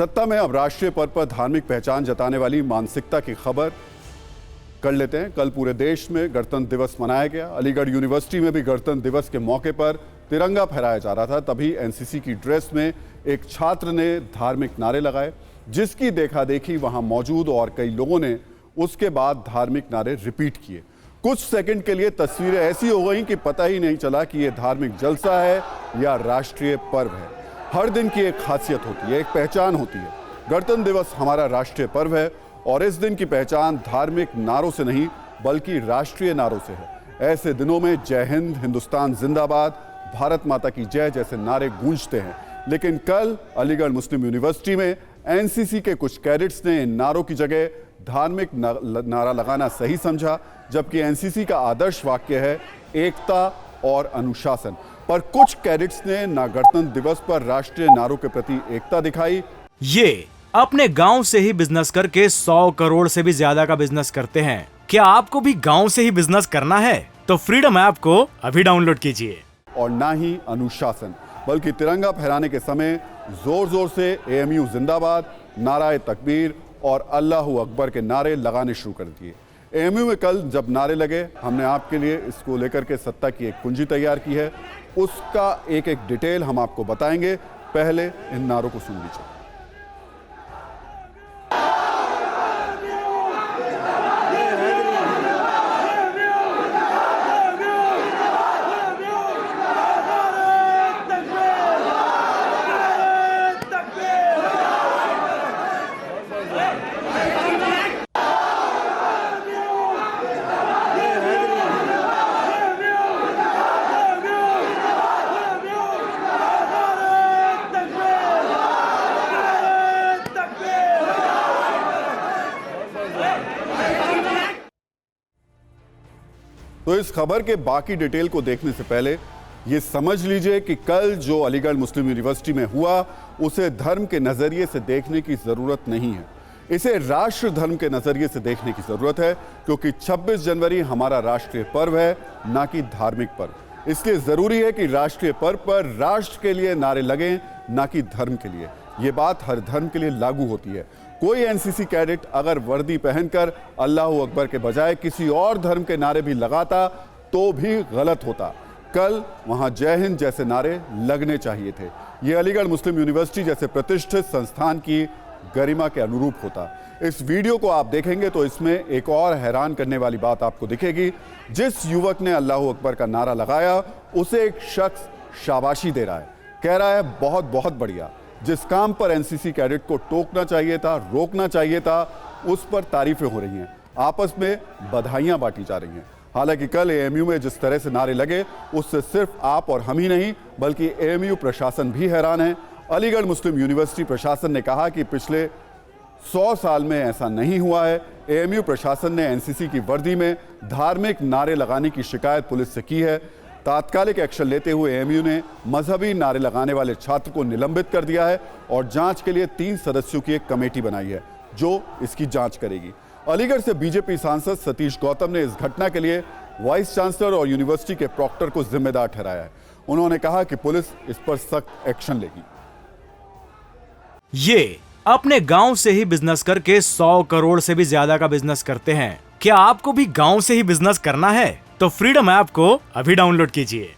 सत्ता में अब राष्ट्रीय पद पर धार्मिक पहचान जताने वाली मानसिकता की खबर कर लेते हैं। कल पूरे देश में गणतंत्र दिवस मनाया गया। अलीगढ़ यूनिवर्सिटी में भी गणतंत्र दिवस के मौके पर तिरंगा फहराया जा रहा था। तभी एनसीसी की ड्रेस में एक छात्र ने धार्मिक नारे लगाए, जिसकी देखा देखी वहां मौजूद और कई लोगों ने उसके बाद धार्मिक नारे रिपीट किए। कुछ सेकंड के लिए तस्वीरें ऐसी हो गई कि पता ही नहीं चला कि यह धार्मिक जलसा है या राष्ट्रीय पर्व है। हर दिन की एक खासियत होती है, एक पहचान होती है। गणतंत्र दिवस हमारा राष्ट्रीय पर्व है और इस दिन की पहचान धार्मिक नारों से नहीं बल्कि राष्ट्रीय नारों से है। ऐसे दिनों में जय हिंद, हिंदुस्तान जिंदाबाद, भारत माता की जय जैसे नारे गूंजते हैं। लेकिन कल अलीगढ़ मुस्लिम यूनिवर्सिटी में एनसीसी के कुछ कैडेट्स ने इन नारों की जगह धार्मिक नारा लगाना सही समझा, जबकि एनसीसी का आदर्श वाक्य है एकता और अनुशासन। पर कुछ कैडेट्स ने ना गणतंत्र दिवस पर राष्ट्रीय नारों के प्रति एकता दिखाई। ये अपने गांव से ही बिजनेस करके 100 करोड़ से भी ज्यादा का बिजनेस करते हैं। क्या आपको भी गांव से ही बिजनेस करना है? तो फ्रीडम ऐप को अभी डाउनलोड कीजिए। और ना ही अनुशासन, बल्कि तिरंगा फहराने के समय जोर जोर से एएमयू जिंदाबाद, नाराए तकबीर और अल्लाहू अकबर के नारे लगाने शुरू कर दिए। एएमयू में कल जब नारे लगे, हमने आपके लिए इसको लेकर के सत्ता की एक कुंजी तैयार की है। उसका एक एक डिटेल हम आपको बताएंगे। पहले इन नारों को सुन लीजिए। तो इस खबर के बाकी डिटेल को देखने से पहले ये समझ लीजिए कि कल जो अलीगढ़ मुस्लिम यूनिवर्सिटी में हुआ उसे धर्म के नजरिए से देखने की जरूरत नहीं है। इसे राष्ट्र धर्म के नजरिए से देखने की जरूरत है, क्योंकि 26 जनवरी हमारा राष्ट्रीय पर्व है, ना कि धार्मिक पर्व। इसलिए जरूरी है कि राष्ट्रीय पर्व पर राष्ट्र के लिए नारे लगें, ना कि धर्म के लिए। ये बात हर धर्म के लिए लागू होती है। कोई एनसीसी कैडेट अगर वर्दी पहनकर अल्लाहू अकबर के बजाय किसी और धर्म के नारे भी लगाता तो भी गलत होता। कल वहां जय हिंद जैसे नारे लगने चाहिए थे। यह अलीगढ़ मुस्लिम यूनिवर्सिटी जैसे प्रतिष्ठित संस्थान की गरिमा के अनुरूप होता। इस वीडियो को आप देखेंगे तो इसमें एक और हैरान करने वाली बात आपको दिखेगी। जिस युवक ने अल्लाहू अकबर का नारा लगाया उसे एक शख्स शाबाशी दे रहा है, कह रहा है बहुत बहुत बढ़िया। जिस काम पर एनसीसी कैडेट को टोकना चाहिए था, रोकना चाहिए था, उस पर तारीफें हो रही हैं, आपस में बधाइयां बांटी जा रही हैं। हालांकि कल एएमयू में जिस तरह से नारे लगे उससे सिर्फ आप और हम ही नहीं बल्कि एएमयू प्रशासन भी हैरान है। अलीगढ़ मुस्लिम यूनिवर्सिटी प्रशासन ने कहा कि पिछले 100 साल में ऐसा नहीं हुआ है। एएमयू प्रशासन ने एनसीसी की वर्दी में धार्मिक नारे लगाने की शिकायत पुलिस से की है। तात्कालिक एक्शन लेते हुए एएमयू ने मजहबी नारे लगाने वाले छात्र को निलंबित कर दिया है और जांच के लिए 3 सदस्यों की एक कमेटी बनाई है जो इसकी जांच करेगी। अलीगढ़ से बीजेपी सांसद सतीश गौतम ने इस घटना के लिए वाइस चांसलर और यूनिवर्सिटी के प्रॉक्टर को जिम्मेदार ठहराया है। उन्होंने कहा कि पुलिस इस पर सख्त एक्शन लेगी। ये अपने गांव से ही बिजनेस करके 100 करोड़ से भी ज्यादा का बिजनेस करते हैं। क्या आपको भी गांव से ही बिजनेस करना है? तो फ्रीडम ऐप को अभी डाउनलोड कीजिए।